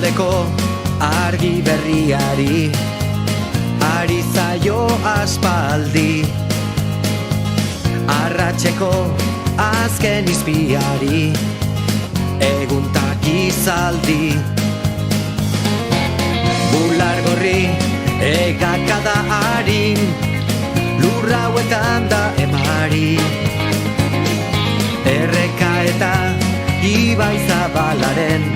Goizaldeko argi berriari ari zaio aspaldi, arratseko azken izpiari eguntak izaldi. Bular gorri egakada harin, lurra hauetan da emari, erreka eta ibai zabalaren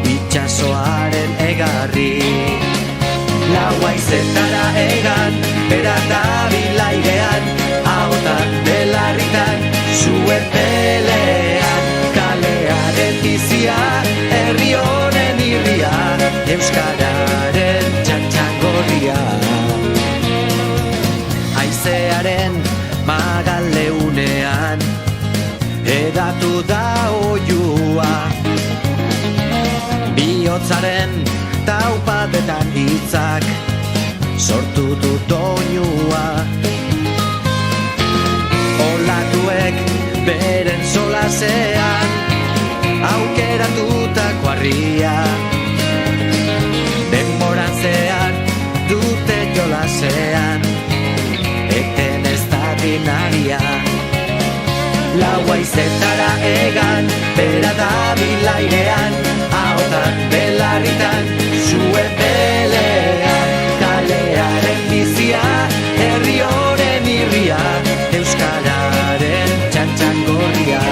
itxasoaren egarri. Laua izetara egan, bera da bilairean, ahotan belarritan, zuen pelean, kalearen bizia, herri honen irria, euskararen txantxangorria. Haizearen magaleunean, edatu da oiua, bihotzaren taupadetan hitzak sortu du doinua. Olatuek beren solasean aukeratutako harria, denboran zehar dute jolasean, eten ez dadin aria. Laua izetara egan, bera da bilairean, ahotan belarritan, zuen pelean, kalearen bizia, herri honen irria, euskararen txantxangorria.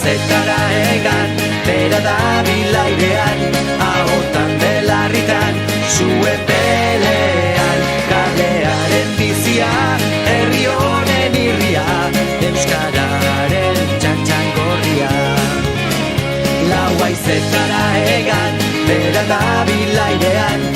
Zetara egan, bera da bilairean, ahotan belarritan, zuen pelean, kalearen bizia, herri honen irria, euskararen txantxangorria. Laua izetara egan, bera da bilairean,